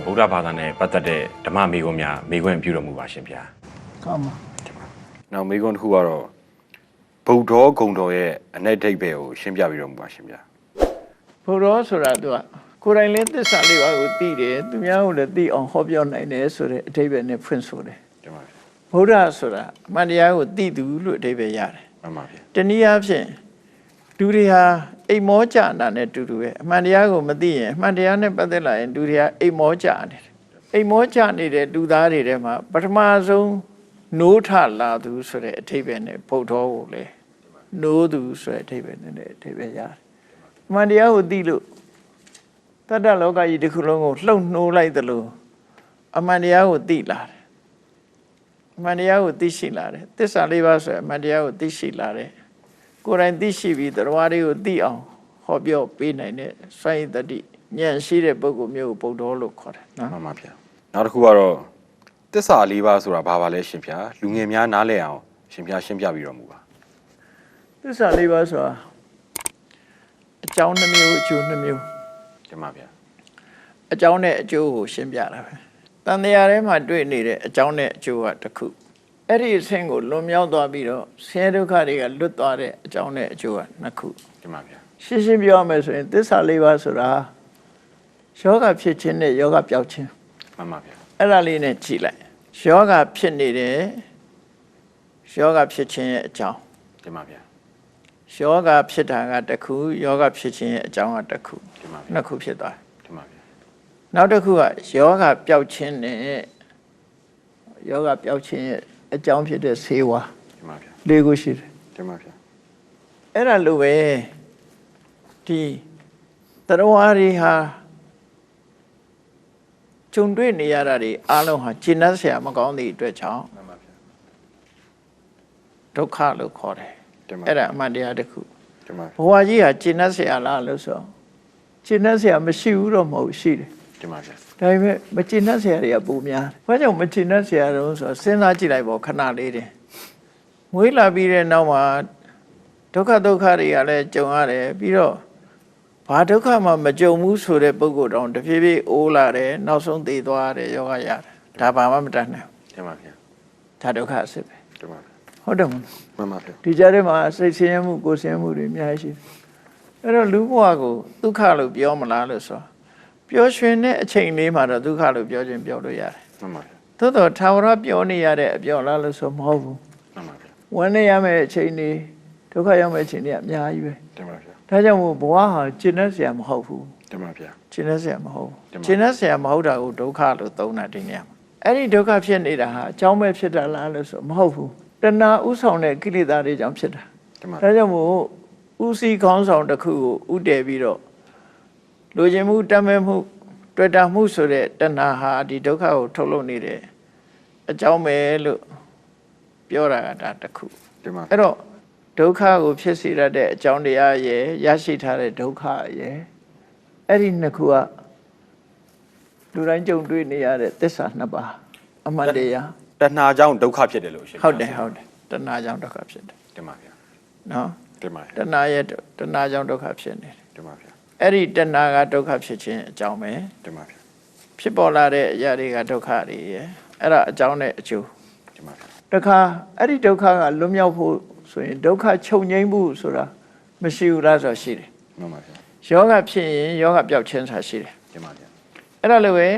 ဗုဒ္ဓဘာသာနဲ့ပတ်သက်တဲ့ဓမ္မမိဂုံးများမိဂုံးပြုတော်မူပါရှင်ဗျာကောင်းပါနောက်မိဂုံးတစ်ခုကတော့ဗုဒ္ဓဂုံတော်ရဲ့အ내ဒိဋ္ဌိကိုရှင်းပြပြီးတော်မူပါရှင်ဗျာဘုရားဆိုတာသူကကိုယ်တိုင်လည်းသစ္စာလေးပါးကိုသိတယ်သူများကိုလည်းသိအောင်ဟောပြောနိုင်တယ်ဆိုတဲ့အဓိပ္ပာယ်နဲ့ဖွင့်ဆိုတယ်ဗုဒ္ဓဆိုတာအမှန်တရားကိုသိသူလို့အဓိပ္ပာယ်ရတယ်မှန်ပါဗျာတနည်းအားဖြင့်လူတွေဟာအိမ်မောကြတာနဲ့တူတူပဲအမှန်တရားကိုမသိရင်အမှန်တရားနဲ့ပတ်သက်လာရင်လူတွေကအိမ်မောကြနေတယ်အိမ်မောကြနေတဲ့လူသားတွေထဲမှာပထမဆုံးနိုးထလာသူဆိုတဲ့အဓိပ္ပာယ်နဲ့ဗုဒ္ဓကိုလေနိုးသူဆိုတဲ့အဓိပ္ပာယ်နဲ့အဓိပ္ပာယ်ရတယ်အမှန်တရားကိုသိလို့တတ္တလောကကြီးတစ်ခုလုံးကိုလှုပ်နှိုးလိုက်သလိုအမှန်တရားကိုသိလာတယ်အမှန်တရားကိုသိရှိလာတယ်သစ္စာလေးပါးဆိုအမှန်တရားကိုသိရှိလာတယ်ကိုယ်တိုင်သိရှိပြီးတရားတွေကိုသိအောင်ဟောပြောပေးနိုင်တဲ့စွမ်းရည်တတိဉာဏ်ရှိတဲ့ပုဂ္ဂိုလ်မျိုးကိုဗုဒ္ဓလို့ခေါ်တယ်နော်မှန်ပါဗျာနောက်တစ်ခုကတော့သစ္စာလေးပါးဆိုတာဘာပါလဲရှင်ဗျာလူငယ်များနားလည်အောင်ရှင်ဗျာရှင်းပြပြီးတော်မူပါသစ္စာလေးပါးဆိုတာအကြောင်းနှမျိုးအကျိုးနှမျိုးတင်ပါဗျာအကြောင်းနဲ့အကျိုးကိုရှင်းပြတာပဲတန်တရားထဲမှာတွေ့နေတဲ့အကြောင်းနဲ့အကျိုးကတစ်ခုအဲ့ဒီအဆင့်ကိုလွန်မြောက်သွားပြီးတော့ဆင်းရဲဒုက္ခတွေကလွတ်သွားတဲ့အကြောင်းနဲ့အကျိုးကနှစ်ခုတင်ပါဗျာရှင်းရှင်းပြောရမယ်ဆိုရင်သစ္စာလေးပါးဆိုတာယောဂဖြစ်ခြင်းနဲ့ယောဂပျောက်ခြင်းမှန်ပါဗျာအဲ့ဒါလေးနဲ့ကြည့်လိုက်ယောဂဖြစ်နေတယ်ယောဂဖြစ်ခြင်းရဲ့အကြောင်းတင်ပါဗျာယောဂဖြစ်တာကတစ်ခုယောဂဖြစ်ခြင်းရဲ့အကြောင်းကတစ်ခုနှစ်ခုဖြစ်သွားတင်ပါဗျာနောက်တစ်ခုကယောဂပျောက်ခြင်းနဲ့ယောဂပျောက်ခြင်းရဲ့အကြောင်းဖြစ်တဲ့ဆေးဝါးတင်ပါဗျာလေးခုရှိတယ်တင်ပါဗျာအဲ့ဒါလိုပဲဒီတရားတွေဟာဂျုံတွေ့နေရတာတွေအားလုံးဟာကျဉ်းနှံ့เสียမကောင်းသည့်အတွက်ကြောင့်ဒုက္ခလို့ခေါ်တယ်အဲ့ဒါအမှန်တရားတစ်ခုဘဝကြီးဟာကျဉ်းနှံ့เสียလားလို့ဆိုကျဉ်းနှံ့เสียမရှိဘူးတော့မဟုတ်ရှိတယ်တင်ပါဗျာဒါပေမဲ့မကျဉ်းနှံ့เสียတွေကပုံများဘာကြောင့်မကျဉ်းနှံ့เสียတော့ဆိုတော့စဉ်းစားကြည့်လိုက်ပေါ့ခဏလေးတင်မွေးလာပြီးတဲ့နောက်မှာဒုက္ခတွေကလည်းကြုံရတယ်ပြီးတော့ဘာဒုက္ခမှမကြုံဘူးဆိုတဲ့ပုဂ္ဂိုလ်တောင်တဖြည်းဖြည်းအိုးလာတယ်နောက်ဆုံးသိသွားတယ်ယောဂရတယ်ဒါဘာမှမတတ်နိုင်ဘူးတင်ပါဗျာဒါဒုက္ခအစစ်ပဲတင်ပါဗျာဟုတ်တယ်မလားမှန်ပါဗျာဒီကြားထဲမှာစိတ်ဆင်းရဲမှုကိုယ်ဆင်းရဲမှုတွေအများကြီးရှိတယ်အဲ့တော့လူဘဝကိုဒုက္ခလို့ပြောမလားလို့ဆိုပျော်ရွှင်တဲ့အချိန်လေးမှာတော့ဒုက္ခလို့ပြောခြင်းပြောလို့ရတယ်မှန်ပါဗျာသို့တော့ထာဝရပြောနေရတဲ့အပြောလားလို့ဆိုမဟုတ်ဘူးမှန်ပါဗျာဝမ်းနေရမယ့်အချိန်လေးဒုက္ခရောက်မယ့်အချိန်လေးအများကြီးပဲတင်ပါဗျာဒါကြောင့်မို့ဘဝဟာကျင့်တတ်เสียမဟုတ်ဘူးတင်ပါဗျာကျင့်တတ်เสียမဟုတ်ကျင့်တတ်เสียမဟုတ်တာကိုဒုက္ခလို့သုံးတာဒီနေရာမှာအဲ့ဒီဒုက္ခဖြစ်နေတာဟာအကြောင်းပဲဖြစ်တာလားလို့ဆိုမဟုတ်ဘူးတဏှာဥဆောင်တဲ့ကိလေသာတွေကြောင့်ဖြစ်တာဒါကြောင့်မို့ဥစည်းခေါင်းဆောင်တစ်ခုကိုဥတည်ပြီးတော့လိုချင်မှုတတ်မဲ့မှုတွေ့တာမှုဆိုတဲ့တဏှာဟာဒီဒုက္ခကိုထုတ်လုပ်နေတယ်အကြောင်းပဲလို့ပြောတာကဒါတစ်ခုအဲ့တော့ဒုက္ခကိုဖြစ်စေရတဲ့အကြောင်းတရားရယ်ရရှိထားတဲ့ဒုက္ခရယ်အဲ့ဒီနှစ်ခုကလူတိုင်းကြုံတွေ့နေရတဲ့သစ္စာနှစ်ပါးအမှန်တရားတဏှာကြောင့်ဒုက္ခဖြစ်တယ်လို့ရှင်ဟုတ်တယ်တဏှာကြောင့်ဒုက္ခဖြစ်တယ်တင်ပါဗျာနော်တင်ပါတဏှာရဲ့တဏှာကြောင့်ဒုက္ခဖြစ်နေတယ်တင်ပါဗျာအဲ့ဒီတဏှာကဒုက္ခဖြစ်ခြင်းအကြောင်းပဲတင်ပါဗျာဖြစ်ပေါ်လာတဲ့အရာတွေကဒုက္ခတွေရယ်အဲ့ဒါအကြောင်းနဲ့အကျိုးတင်ပါဗျာတခါအဲ့ဒီဒုက္ခကလွတ်မြောက်ဖို့ဆိုရင်ဒုက္ခချုပ်ငြိမ်းမှုဆိုတာမရှိဘူးလားဆိုရှိတယ်မှန်ပါဗျာယောဂဖြစ်ရင်ယောဂပျောက်ခြင်းဆိုတာရှိတယ်တင်ပါဗျာအဲ့ဒါလည်းပဲ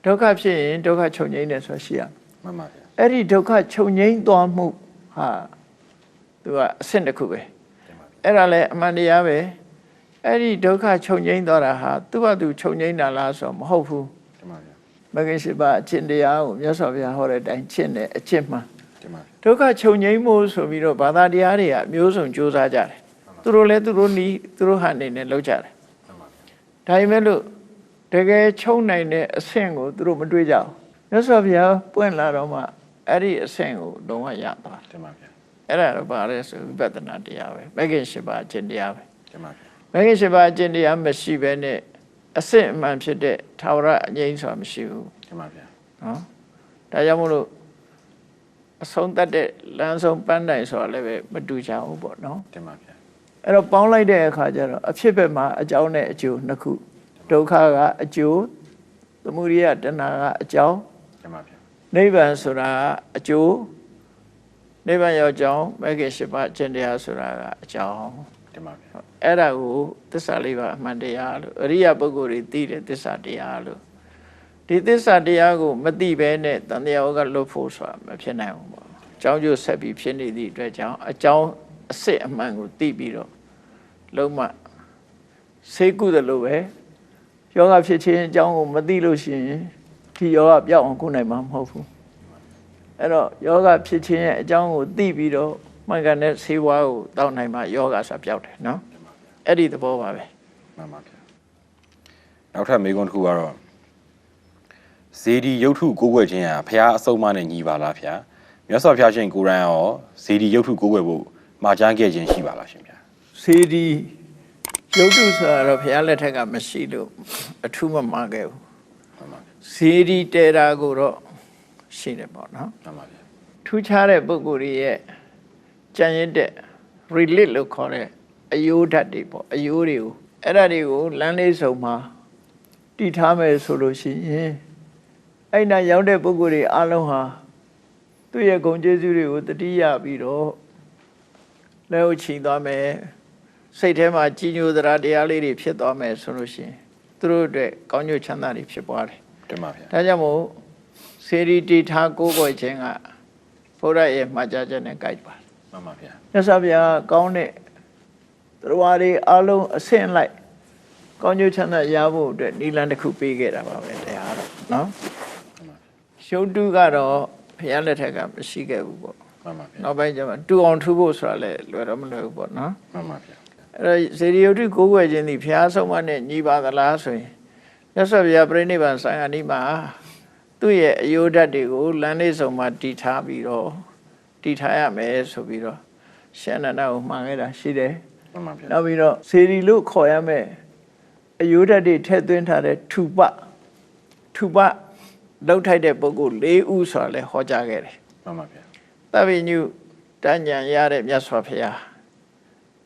ဒုက္ခဖြစ်ရင်ဒုက္ခချုပ်ငြိမ်းတယ်ဆိုတာရှိရမှန်ပါဗျာအဲ့ဒီဒုက္ခချုပ်ငြိမ်းသွားမှုဟာသူကအဆင့်တစ်ခုပဲအဲ့ဒါလည်းအမှန်တရားပဲအဲ့ဒီဒုက္ခချုပ်ငြိမ်းသွားတာဟာသူ့ဘာသူချုပ်ငြိမ်းတာလားဆိုတော့မဟုတ်ဘူးတင်ပါဗျာမဂ္ဂင်၈ပါးအကျင့်တရားကိုမြတ်စွာဘုရားဟောတဲ့အတိုင်းကျင့်တဲ့အကျင့်မှန်တင်ပါဒုက္ခချုပ်ငြိမ်းမှုဆိုပြီးတော့ဘာသာတရားတွေကအမျိုးစုံကြိုးစားကြတယ်သူတို့လည်းသူတို့နီးသူတို့ဟာနေနဲ့လုပ်ကြတယ်ဒါပေမဲ့လို့တကယ်ချုပ်နိုင်တဲ့အဆင့်ကိုသူတို့မတွေ့ကြဘူးမြတ်စွာဘုရားပွင့်လာတော့မှအဲ့ဒီအဆင့်ကိုလုံးဝရသွားတယ်တင်ပါဗျာအဲ့ဒါတော့ဘာလဲဆိုဝိပဿနာတရားပဲမဂ္ဂင်၈ပါးအကျင့်တရားပဲတင်ပါဗျာမဂ္ဂင်၈ပါးအကျင့်တရားမရှိဘဲနဲ့အဆင့်အမှန်ဖြစ်တဲ့ထာဝရအငြိမ်းဆိုတာမရှိဘူးတင်ပါဗျာနော်ဒါကြောင့်မို့လို့အဆုံးတတ်တဲ့လမ်းဆုံးပန်းတိုင်ဆိုတာလည်းပဲမတူကြဘူးပေါ့နော်တင်ပါဗျာအဲ့တော့ပေါင်းလိုက်တဲ့အခါကျတော့အဖြစ်ဘက်မှာအကြောင်းနဲ့အကျိုးနှစ်ခုဒုက္ခကအကျိုး သမုဒိယတဏှာကအကြောင်း မှန်ပါဗျာ နိဗ္ဗာန်ဆိုတာအကျိုးနိဗ္ဗာန်ရောက်ကြောင်းမဂ္ဂင်၈ပါးကျင့်တရားဆိုတာကအကြောင်း တင်ပါဗျာ အဲ့ဒါကိုသစ္စာလေးပါအမှန်တရားလို့အရိယပုဂ္ဂိုလ်တွေသိတယ်သစ္စာတရားလို့ဒီသစ္စာတရားကိုမသိဘဲနဲ့တန်တရားကလွတ်ဖို့ဆိုတာမဖြစ်နိုင်ဘူးပေါ့အကြောင်းကျိုးဆက်ပြီးဖြစ်နေသည့်အတွက်ကြောင့်အကြောင်းအစစ်အမှန်ကိုသိပြီးတော့လုံးဝစေကုသလိုပဲယောဂဖြစ်ခြင်းအကြောင်းကိုမသိလို့ရှိရင်ဒီယောဂပြောက်အောင်ကုနိုင်မှာမဟုတ်ဘူးအဲ့တော့ယောဂဖြစ်ခြင်းရဲ့အကြောင်းကိုသိပြီးတော့မှန်ကန်တဲ့ဆေးဝါးကိုတောက်နိုင်မှယောဂဆိုပြောက်တယ်နော်အဲ့ဒီသဘောပါပဲ မှန်ပါဗျာနောက်ထပ်မေးခွန်းတစ်ခုကတော့ဇေဒီရုပ်ထုကိုးကွယ်ခြင်းဟာဖျားအစုံမနဲ့ညီပါလားဗျာမြတ်စွာဘုရားရှင်ကိုယ်တိုင်ရောဇေဒီရုပ်ထုကိုးကွယ်ဖို့မှာကြားခဲ့ခြင်းရှိပါလားရှင်ဗျာ စေဒီရုပ်တုဆိုတာတော့ဘုရားလက်ထက်ကမရှိလို့အထူးမမှားခဲ့ဘူး မှန်ပါဗျာ စေဒီတေတာကိုတော့ရှိတယ်ပေါ့နော် မှန်ပါဗျာ ထူးခြားတဲ့ပုဂ္ဂိုလ်ရဲ့ကြံရစ်တဲ့ relate လို့ခေါ်တဲ့အယိုးဓာတ်တွေပေါ့အယိုးတွေကိုအဲ့ဒါတွေကိုလမ်းလေးစုံမှာတည်ထားမယ်ဆိုလို့ရှိရင်အဲ့နာရောက်တဲ့ပုဂ္ဂိုလ်တွေအလုံးဟာသူ့ရဲ့ဂုဏ်ကျေးဇူးတွေကိုတတိယပြီးတော့လက်ဥချီသွားမယ်စိတ်ထဲမှာကြီးညိုသရာတရားလေးတွေဖြစ်သွားမယ်ဆိုလို့ရှိရင်သူတို့အတွက်ကောင်းကျိုးချမ်းသာတွေဖြစ်ပွားတယ် တင်ပါဗျာ ဒါကြောင့်မို့စေရီတီထားကိုးကွယ်ခြင်းကဘုရားရဲ့မှာကြားချက်နဲ့ကြိုက်ပါတယ် မှန်ပါဗျာ မြတ်စွာဘုရားကောင်းတဲ့တရားတွေအလုံးအဆင့်လိုက်ကောင်းကျိုးချမ်းသာရဖို့အတွက်နိလန်တစ်ခုပေးခဲ့တာပါပဲတရားတော့နော်ရှုပ်တုကတော့ဘုရားလက်ထက်ကမရှိခဲ့ဘူးပေါ့ မှန်ပါဗျာ နောက်ပိုင်းကျမှတူအောင်ထူဖို့ဆိုတာလည်းလွယ်တော့မလွယ်ဘူးပေါ့နော် မှန်ပါဗျာ အဲ့တော့စေရီယုတ်တိကိုးကွယ်ခြင်းဒီဘုရားဆုံးမနဲ့ညီပါသလားဆိုရင်မြတ်စွာဘုရားပြိဋိဘံဆိုင်အနိမှာသူ့ရဲ့အယိုးဓာတ်တွေကိုလမ်းလေးစုံမှာတည်ထားပြီးတော့တည်ထားရမယ်ဆိုပြီးတော့ရှင်အနန္ဒကိုမှာခဲ့တာရှိတယ် မှန်ပါဗျာ နောက်ပြီးတော့စေရီလို့ခေါ်ရမယ်အယိုးဓာတ်တွေထည့်သွင်းထားတဲ့ထူပလောက်ထိုက်တဲ့ပုဂ္ဂိုလ်၄ဦးဆိုတာလည်းဟောကြားခဲ့တယ် မှန်ပါဗျာ သဗ္ဗညုတဉ္ဉံရတဲ့မြတ်စွာဘုရား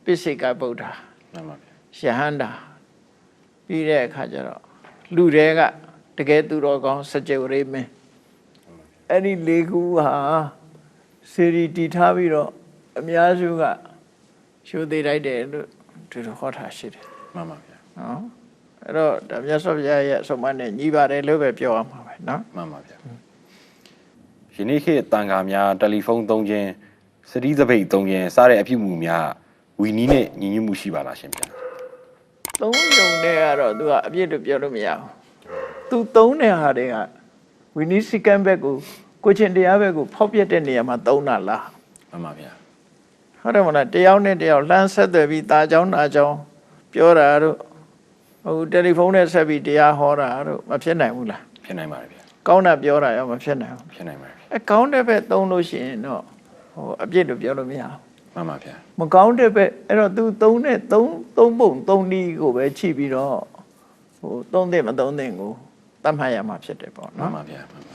ပိစိကဗုဒ္ဓ မှန်ပါဗျာ ယဟန္တာပြီးတဲ့အခါကျတော့လူတွေကတကယ်သူတော်ကောင်းစကြဝဠာမင်းအဲ့ဒီ၄ခုဟာစေရီတည်ထားပြီးတော့အများစုကရှိုးသေးလိုက်တယ်လို့သူတို့ဟောထားရှိတယ် မှန်ပါဗျာ နော်အဲ့တော့ဒါမြတ်စွာဘုရားရဲ့အဆုံးအမနဲ့ညီပါတယ်လို့ပဲပြောရမှာပဲနော် မှန်ပါဗျာယနေ့ခေတ်တန်ခါများတယ်လီဖုန်းသုံးခြင်းစတိသပိတ်သုံးခြင်းစတဲ့အပြုအမူများဝီနီးနဲ့ညီညွတ်မှုရှိပါလားရှင်ဗျာ သုံးယုံတဲ့ကတော့သူကအပြည့်လို့ပြောလို့မရဘူးသူသုံးတဲ့ဟာတွေကဝိနည်းစည်းကမ်းဘက်ကိုချင်းတရားဘက်ကိုဖောက်ပြတဲ့နေရာမှာသုံးတာလား မှန်ပါဗျာ ဟုတ်တယ်မလားတယောက်နဲ့တယောက်လှမ်းဆက်သွယ်ပြီးตาကြောင်းနာကြောင်းပြောတာတို့ဟိုတယ်လီဖုန်းနဲ့ဆက်ပြီးတရားဟောတာတို့မဖြစ်နိုင်ဘူးလား ဖြစ်နိုင်ပါတယ်ဗျာ ကောင်းတာပြောတာရောမဖြစ်နိုင်ဘူး ဖြစ်နိုင်ပါတယ် အကောင်းတဲ့ဘက်သုံးလို့ရှိရင်တော့ဟိုအပြည့်လို့ပြောလို့မရဘူး မှန်ပါဗျာ မကောင်းတဲ့ဘက်အဲ့တော့ तू သုံးတဲ့သုံးပုံသုံးနည်းကိုပဲချိပြီးတော့ဟိုသုံးတဲ့မသုံးတဲ့ကိုတတ်မှတ်ရမှာဖြစ်တယ်ပေါ့ မှန် နော် ပါဗျာမှန်ပါ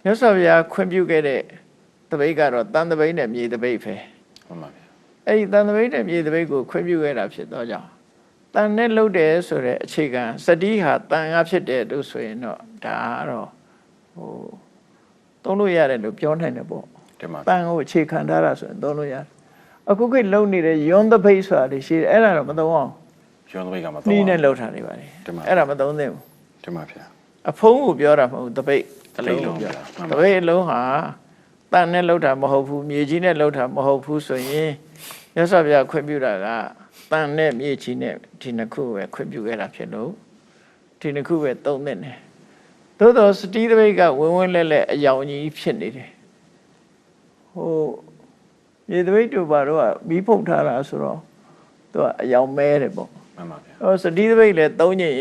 မြတ်စွာဘုရားခွင့်ပြုခဲ့တဲ့တပိတ်ကတော့တန်တပိတ်နဲ့မြေတပိတ်ပဲ မှန်ပါဗျာ အဲ့ဒီတန်တပိတ်နဲ့မြေတပိတ်ကိုခွင့်ပြုခဲ့တာဖြစ်တော့ကြောင့်တန်နဲ့လှုပ်တယ်ဆိုတဲ့အခြေခံစတိဟာတန်ကဖြစ်တယ်လို့ဆိုရင်တော့ဒါကတော့ဟိုသုံးလို့ရတယ်လို့ပြောနိုင်တယ်ပေါ့ တင်ပါ တန်ကိုအခြေခံထားတာဆိုရင်သုံးလို့ရတယ်အခုခေတ်လုံနေတဲ့ယွန်းတပိတ်ဆိုတာရှိတယ်အဲ့ဒါတော့မသုံးအောင် ကျွန်းသပိတ်ကမ နှီး တော့ နဲ့လှုပ်ထားနေပါလေ တင်ပါ အဲ့ဒါမသုံးသင့်ဘူး တင်ပါဗျာ အဖုံးကိုပြောတာမဟုတ်ဘူးတပိတ်တစ်လုံးကိုပြောတာတပိတ်အလုံးဟာတန်နဲ့လှုပ်တာမဟုတ်ဘူးမြေကြီးနဲ့လှုပ်တာမဟုတ်ဘူးဆိုရင်မြတ်စွာဘုရားခွင့်ပြုတာကတန်နဲ့မြေကြီးနဲ့ဒီနှစ်ခုပဲခွင့်ပြုခဲ့တာဖြစ်လို့ဒီနှစ်ခုပဲသုံးသင့်တယ်သို့တော့စတိတပိတ်ကဝင်းလဲအယောင်ကြီးဖြစ်နေတယ်ဟိုမြေတပိတ်တို့ဘာတော့မီးဖုတ်ထားတာဆိုတော့သူကအယောင်မဲတယ်ပေါ့ မှန်ပါဗျာ စတိသပိတ်လည်းသုံးညင်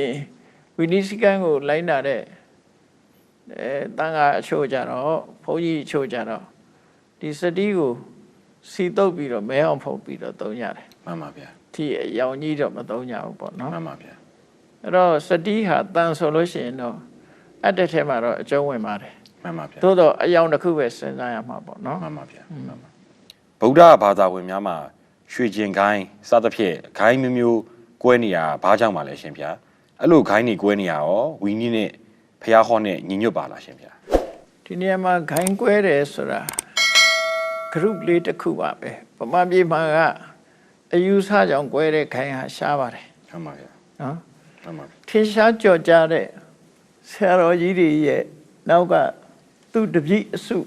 ဝိနည်းစည်းကမ်းကိုလိုင်းတာတဲ့တန်ခါအချို့ကြတော့ဘုန်းကြီးအချို့ကြတော့ဒီစတိကိုစီတုပ်ပြီးတော့မဲအောင်ဖုတ်ပြီးတော့သုံးရတယ် မှန်ပါဗျာ ဒီအယောင်ကြီးတော့မသုံးကြဘူးပေါ့နော် မှန်ပါဗျာ အဲ့တော့စတိဟာတန်ဆိုလို့ရှိရင်တော့အတက်ထဲမှာတော့အကျုံးဝင်ပါတယ် မှန်ပါဗျာ သို့တော့အယောင်တစ်ခုပဲစဉ်းစားရမှာပေါ့နော် မှန်ပါဗျာမှန်ပါဗုဒ္ဓဘာသာဝင်များမှာရွှေကျင်ခိုင်းစသဖြင့်ခိုင်းမျိုးမျိုးကွဲနေရဘာကြောင့်ပါလဲရှင်ဗျာအဲ့လိုခိုင်းနေကွဲနေရရောဝီနီးနဲ့ ဖះဟောနဲ့ညီညွတ်ပါလားရှင်ဗျာ ဒီနေရာမှာခိုင်းကွဲတယ်ဆိုတာ group လေးတစ်ခုပါပဲဗမာပြည်မှာကအယူဆကြောင့်ကွဲတဲ့ခိုင်းဟာရှားပါတယ် မှန်ပါဗျာ နော် မှန်ပါဗျာ ထင်ရှားကြော်ကြားတဲ့ဆရာတော်ကြီးတွေရဲ့နောက်ကသူ့တပည့်အစု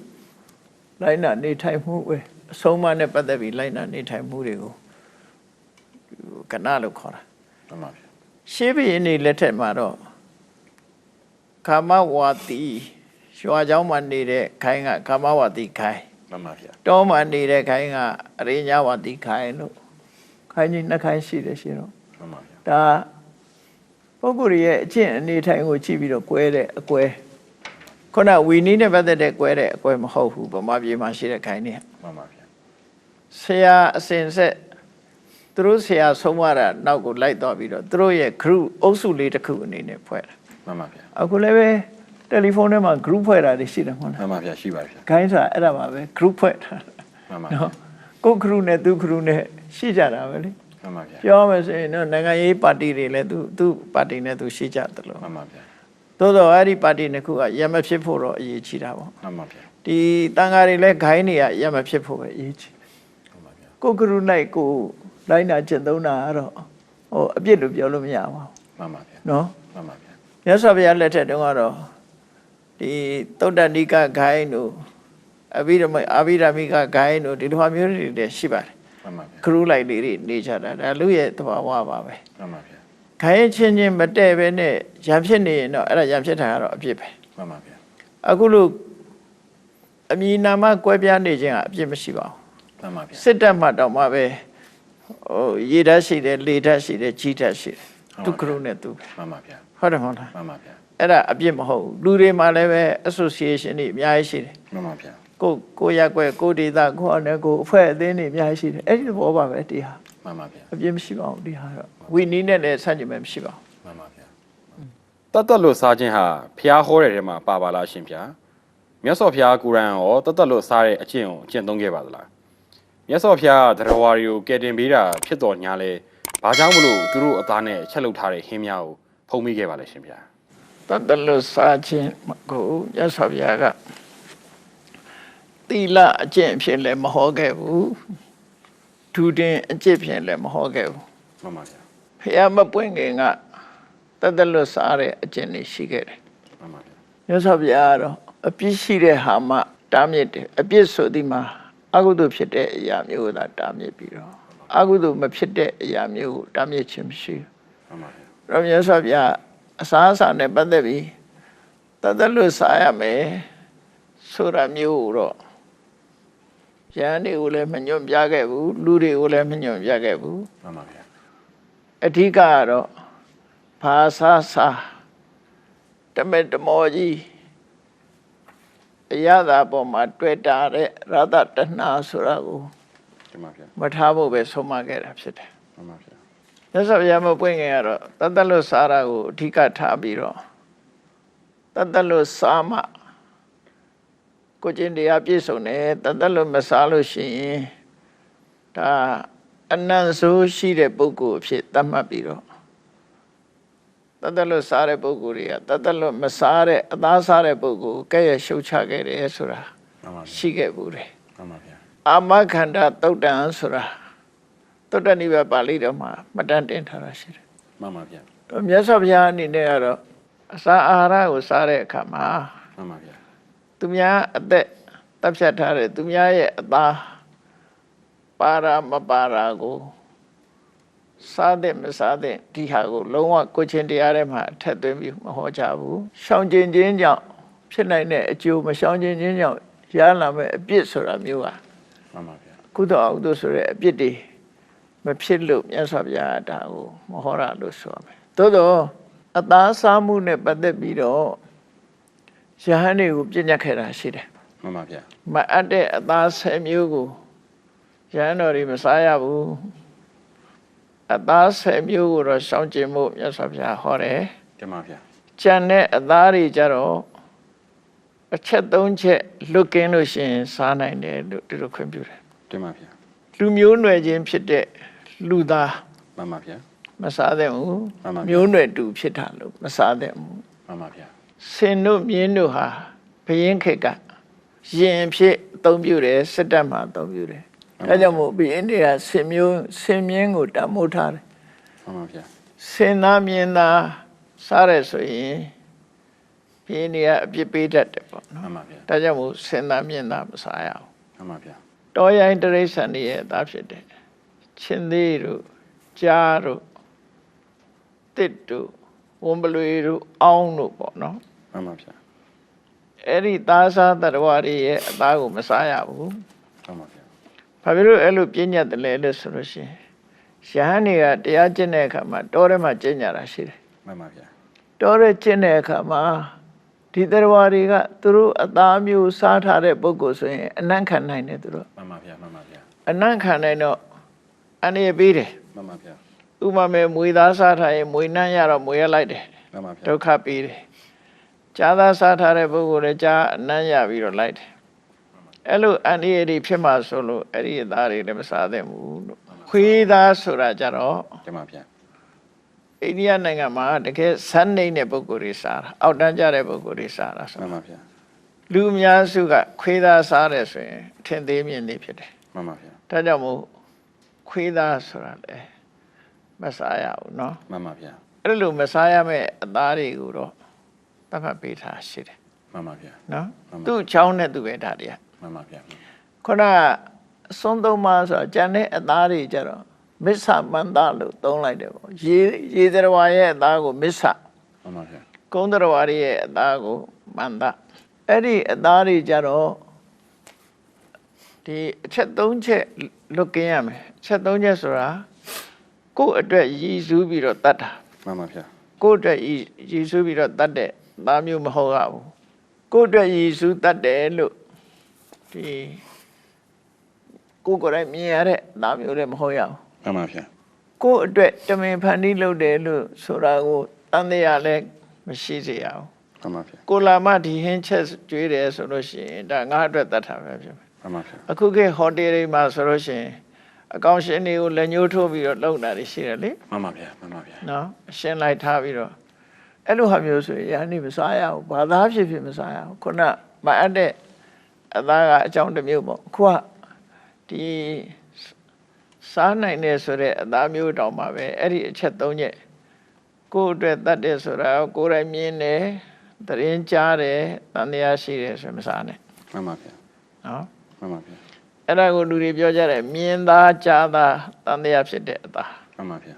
လိုက်နာနေထိုင်မှုပဲအဆုံးအမနဲ့ပတ်သက်ပြီးလိုက်နာနေထိုင်မှုတွေကိုကဏလို့ခေါ်တာ မှန်ပါဗျာ ရှေးဘုရင်နေလက်ထက်မှာတော့ကာမဝါတီရွာเจ้าမှာနေတဲ့ခိုင်းကကာမဝါတီခိုင်း မှန်ပါဗျာ တောမှာနေတဲ့ခိုင်းကအရိညာဝါတီခိုင်းလို့ခိုင်းကြီးနှစ်ခိုင်းရှိတယ်ရှင်တော့ မှန်ပါဗျာ ဒါပုဂ္ဂိုလ်ရဲ့အကျင့်အနေထိုင်ကိုကြည့်ပြီးတော့ကွဲတဲ့အကွဲခုနဝီနီးနဲ့ပတ်သက်တဲ့ကွဲတဲ့အကွဲမဟုတ်ဘူးဗမာပြည်မှာရှိတဲ့ခိုင်းနေ မှန်ပါဗျာ ဆရာအစဉ်ဆက်သူတို့ဆရာဆုံးမတာနောက်ကိုလိုက်တော့ပြီးတော့သူတို့ရဲ့ group အုပ်စုလေးတစ်ခုအနေနဲ့ဖွဲ့တာ မှန်ပါဗျာ အခုလည်းပဲတယ်လီဖုန်းထဲမှာ group ဖွဲ့တာတွေရှိတယ်မဟုတ် မှ လား န်ပါဗျာရှိပါဗျာ ခိုင်းဆိုတာအဲ့ဒါပါပဲ group ဖွဲ့တာ မှန်ပါဗျာ နော်ကိုယ် group နဲ့သူ group နဲ့ရှိကြတာပဲလေ မှန်ပါဗျာ ပြောမယ်ဆိုရင်တော့နိုင်ငံရေးပါတီတွေလည်းသူပါတီနဲ့သူရှိကြတယ်လို့ မှန်ပါဗျာ သို့တော့အဲ့ဒီပါတီနှစ်ခုကရမဖြစ်ဖို့တော့အရေးကြီးတာပေါ့ မှန်ပါဗျာ ဒီတန်ဃာတွေလည်းခိုင်းနေရရမဖြစ်ဖို့ပဲအရေးကြီး မှန်ပါဗျာ ကိုယ် group လိုက်ကိုလိုက်နာကျင့်သုံးတာကတော့ဟိုအပြစ်လို့ပြောလို့မရပါဘူး မှန်ပါဗျာ နော် မှန်ပါဗျာ မြတ်စွာဘုရားလက်ထက်တုန်းကတော့ဒီသုတ္တနိကဂိုင်းတို့အဘိဓမ္မိကဂိုင်းတို့ဒီလိုဟာမျိုးတွေလည်းရှိပါတယ် မှန်ပါဗျာ ခရုလိုက်လေးတွေနေကြတာဒါလူရဲ့သဘာဝပါပဲ မှန်ပါဗျာ ဂိုင်းချင်းချင်းမတည့်ပဲနဲ့ရံဖြစ်နေရင်တော့အဲ့ဒါရံဖြစ်တာကတော့အပြစ်ပဲ မှန်ပါဗျာ အခုလို့အမည်နာမကွဲပြားနေခြင်းကအပြစ်မရှိပါဘူး မှန်ပါဗျာ စစ်တပ်မှတော့မှပဲဟိုရေဓာတ်ရှိတယ်လေဓာတ်ရှိတယ်ကြီးဓာတ်ရှိတယ်သူခရုနဲ့သူပဲ မှန်ပါဗျာ ဟုတ်တယ်မဟုတ်လား မှန်ပါဗျာ အဲ့ဒါအပြစ်မဟုတ်ဘူးလူတွေမှာလည်းပဲ association တွေအများကြီးရှိတယ် မှန်ပါဗျာ ကိုရက်ွယ်ကိုဒေတာကိုအနေကိုအဖွဲ့အသင်းတွေအများကြီးရှိတယ်အဲ့ဒီဘောပါပဲဒီဟာ မှန်ပါဗျာ အပြစ်မရှိပါဘူးဒီဟာတော့ဝီနီးနဲ့လည်းဆန့်ကျင်မဲ့မရှိပါဘူး မှန်ပါဗျာတတ်လို့စားခြင်းဟာဖះဟောတဲ့ထဲမှာပါပါလားရှင်ဗျာမြတ်စွာဘုရားကိုရန်ရောတတ်လို့စားတဲ့အကျင့်ကိုအကျင့်သုံးခဲ့ပါသလားမြတ်စွာဘုရားတရားဝါရီကိုကယ်တင်ပေးတာဖြစ်တော်ညာလဲဘာကြောင့်မလို့သူတို့အသားနဲ့ချက်လုပ်ထားတဲ့ဟင်းများကိုဖုံးမိခဲ့ပါလဲရှင်ဗျာ တတ်လို့စားခြင်းကိုရသော်ဗျာကတိလအကျင့်ဖြစ်လည်းမဟောခဲ့ဘူးဒူတင်အကျင့်ဖြစ်လည်းမဟောခဲ့ဘူး မှန်ပါဗျာ ဖះမပွင့်ခင်ကတတ်လို့စားတဲ့အကျင့်တွေရှိခဲ့တယ် မှန်ပါဗျာ ရသော်ဗျာကတော့အပြစ်ရှိတဲ့ဟာမှတားမြစ်တယ်အပြစ်ဆိုဒီမှာအကုသိုလ်ဖြစ်တဲ့အရာမျိုးကိုသာတားမြစ်ပြီးတော့အကုသိုလ်မဖြစ်တဲ့အရာမျိုးကိုတားမြစ်ခြင်းမရှိဘူး မှန်ပါဗျာ ရမြတ်စွာဘုရားအစားအစာနဲ့ပတ်သက်ပြီးတသက်လို့စားရမယ်ဆိုတာမျိုးတော့ရဟန်းတွေကိုလည်းမညွန့်ပြခဲ့ဘူးလူတွေကိုလည်းမညွန့်ပြခဲ့ဘူး မှန်ပါဗျာ အဓိကကတော့ဘာသာစာတမေတမောကြီးအရသာပေါ်မှာတွေ့တာတဲ့ရသတဏှာဆိုတာကို မှန်ပါဗျာ မထားဖို့ပဲဆုံးမခဲ့တာဖြစ်တယ် မှန်ပါဗျာ မြတ်စွာဘုရားမပွင့်ခင်ကတော့တသက်လို့စားတာကိုအဓိကထားပြီးတော့တသက်လို့စားမှကိုကျင့်တရားပြည့်စုံတယ်တသက်လို့မစားလို့ရှိရင်ဒါအနန္တဆိုးရှိတဲ့ပုဂ္ဂိုလ်အဖြစ်သတ်မှတ်ပြီးတော့တသက်လို့စားတဲ့ပုဂ္ဂိုလ်တွေကတသက်လို့မစားတဲ့အသားစားတဲ့ပုဂ္ဂိုလ်ကဲ့ရဲ့ရှုတ်ချခဲ့တယ်ဆိုတာ မှန်ပါဗျာ ရှိခဲ့ဘူးတယ် မှန်ပါဗျာ အာမခန္ဓာသုတ်တံဆိုတာသုတ်တနိဗ္ဗာန်ပါဠိတော်မှာမှတ်တမ်းတင်ထားတာရှိတယ် မှန်ပါဗျာ မြတ်စွာဘုရားအနေနဲ့ကတော့အစာအာဟာရကိုစားတဲ့အခါမှာ မှန်ပါဗျာ သူများအသက်တပ်ဖြတ်ထားတဲ့သူများရဲ့အသားပါရမပါရာကိုစားတဲ့မစားတဲ့ဒီဟာကိုလုံးဝကိုချင်းတရားထဲမှာအထက်သွင်းပြီးမဟောကြဘူးရှောင်ကျင်ခြင်းကြောင့်ဖြစ်နိုင်တဲ့အကျိုးမရှောင်ကျင်ခြင်းကြောင့်ရလာမဲ့အပြစ်ဆိုတာမျိုးဟာ မှန်ပါဗျာ ကုသိုလ်အကုသိုလ်ဆိုတဲ့အပြစ်တွေမဖြစ်လို့မြတ်စွာဘုရားဒါကိုမဟောရလို့ဆိုရမယ်သို့တော့အသားစားမှုနဲ့ပတ်သက်ပြီးတော့ယဟန်တွေကိုပြညတ်ခဲ့တာရှိတယ် မှန်ပါဗျာ မအပ်တဲ့အသား10မျိုးကိုယဟန်တော်တွေမစားရဘူးအသား10မျိုးကိုတော့ရှောင်ကျဉ်ဖို့မြတ်စွာဘုရားဟောတယ် တင်ပါဗျာ ကျန်တဲ့အသားတွေကြတော့အချက်3ချက်လွတ်ကင်းလို့ရှိရင်စားနိုင်တယ်လို့ဒီလိုခွင့်ပြုတယ် တင်ပါဗျာ လူမျိုးနွယ်ချင်းဖြစ်တဲ့လူသား မှန်ပါဗျာ မစားသင့်ဘူး မှန်ပါဗျာ မျိုးနွယ်တူဖြစ်တာလို့မစားသင့်ဘူး မှန်ပါဗျာ စင်တို့မြင်းတို့ဟာဘယင်းခေတ်ကရင်ဖြစ်အသုံးပြုတယ်စစ်တပ်မှာအသုံးပြုတယ်ဒါကြောင့်မို့ဘယင်းတွေကစင်မြင်းကိုတတ်မိုးထားတယ် မှန်ပါဗျာ စင်သားမြင်းသားစားရဆိုရင်ဘယင်းတွေကအပြစ်ပေးတတ်တယ်ပေါ့နော် မှန်ပါဗျာ ဒါကြောင့်မို့စင်သားမြင်းသားမစားရအောင် မှန်ပါဗျာ တောရိုင်းတရိษံတွေရဲ့အသားဖြစ်တယ်ချင်းသေးတို့ကြားတို့တစ်တို့ဝံပလွေတို့အောင်းတို့ပေါ့နော် မှန်ပါဗျာ အဲ့ဒီသားစားတတ္တဝါတွေရဲ့အသားကိုမစားရဘူး မှန်ပါဗျာ ဘာဖြစ်လို့အဲ့လိုပြည့်ညတ်တယ်လဲလို့ဆိုလို့ရှိရင်ယဟန်တွေကတရားကျင့်တဲ့အခါမှာတောထဲမှာကျင့်ကြတာရှိတယ် မှန်ပါဗျာ တောထဲကျင့်တဲ့အခါမှာဒီတတ္တဝါတွေကသူတို့အသားမျိုးစားထားတဲ့ပုဂ္ဂိုလ်ဆိုရင်အနံ့ခံနိုင်တယ်သူတို့ မှန်ပါဗျာမှန်ပါဗျာ အနံ့ခံနိုင်တော့အနေပေးတယ် မှန်ပါဗျာ ဥပမာမွေသားစားထားရင်မွေနှမ်းရတော့မွေရလိုက်တယ် မှန်ပါဗျာ ဒုက္ခပေးတယ်ကြားသားစားထားတဲ့ပုဂ္ဂိုလ်လည်းကြားအနံ့ရပြီးတော့လိုက်တယ်အဲ့လိုအန္တရာယ်တွေဖြစ်မှဆိုလို့အဲ့ဒီအသားတွေလည်းမစားသင့်ဘူးလို့ခွေးသားဆိုတာကြတော့ ကျမဗျာ အိန္ဒိယနိုင်ငံမှာတကယ်ဇန်နေတဲ့ပုဂ္ဂိုလ်တွေစားတာအောက်တန်းကြတဲ့ပုဂ္ဂိုလ်တွေစားတာဆို မှန်ပါဗျာ လူအများစုကခွေးသားစားတယ်ဆိုရင်အထင်သေးမြင်သေးဖြစ်တယ် မှန်ပါဗျာ ဒါကြောင့်မို့ခွေးသားဆိုတာလေမစားရဘူးเนาะ မှန်ပါဗျာ အဲ့လိုမစားရမယ့်အသားတွေကိုတော့သတ်မှတ်ပေးထားရှိတယ် မှန်ပါဗျာ เนาะ မှန်ပါ သူ့ချောင်းနဲ့သူပဲဒါတွေက မှန်ပါဗျာ ခုနကအစွန်းသုံးပါးဆိုတာကျန်တဲ့အသားတွေကြတော့မစ္ဆမန္တလို့သုံးလိုက်တယ်ပေါ့ရေသရဝါရဲ့အသားကိုမစ္ဆ မှန်ပါဗျာ ကုန်းသရဝါရဲ့အသားကိုမန္တအဲ့ဒီအသားတွေကြတော့ဒီအချက်၃ချက်လွတ်ကင်းရမယ်အချက်၃ချက်ဆိုတာကိုယ့်အတွက်ရည်စူးပြီးတော့တတ်တာ မှန်ပါဗျာ ကိုယ့်အတွက်ရည်စူးပြီးတော့တတ်တဲ့သားမျိုးမဟုတ်ရဘူးကိုယ့်အတွက်ရည်စူးတတ်တယ်လို့ဒီကိုယ်ကိုယ်တိုင်မြင်ရတဲ့သားမျိုးလည်းမဟုတ်ရဘူး မှန်ပါဗျာ ကိုယ့်အတွက်တမင်ဖန်တီးလုပ်တယ်လို့ဆိုတာကိုတန်တရားလည်းမရှိစေရအောင် မှန်ပါဗျာ ကိုလာမဒီဟင်းချက်ကျွေးတယ်ဆိုလို့ရှိရင်ဒါငါအတွက်တတ်တာပဲဖြစ်မယ် မှန်ပါဗျာ အခုခေတ်ဟိုတယ်တွေမှာဆိုလို့ရှိရင်အကောင်ရှင်တွေကိုလက်ညှိုးထိုးပြီးတော့လုပ်တာတွေရှိတယ်လေ မှန်ပါဗျာမှန်ပါဗျာ နော်အရှင်းလိုက်ထားပြီးတော့အဲ့လိုဟာမျိုးဆိုရင်ယနေ့မစားရဘူးဘာသာဖြစ်ဖြစ်မစားရဘူးခုနမအပ်တဲ့အသားကအကြောင်းတစ်မျိုးပေါ့ခုကဒီစားနိုင်တယ်ဆိုတဲ့အသားမျိုးတောင်မှပဲအဲ့ဒီအချက်၃ချက်ကိုယ့်အတွက်တတ်တယ်ဆိုတာကိုယ်တိုင်မြင်တယ်သတရင်ကြားတယ်တန်တရားရှိတယ်ဆိုမစားနဲ့ မှန်ပါဗျာ နော် မှန်ပါဗျာ အဲ့ဒါကိုလူတွေပြောကြတယ်မြင်သားကြားသားတန်တရားဖြစ်တဲ့အသား မှန်ပါဗျာ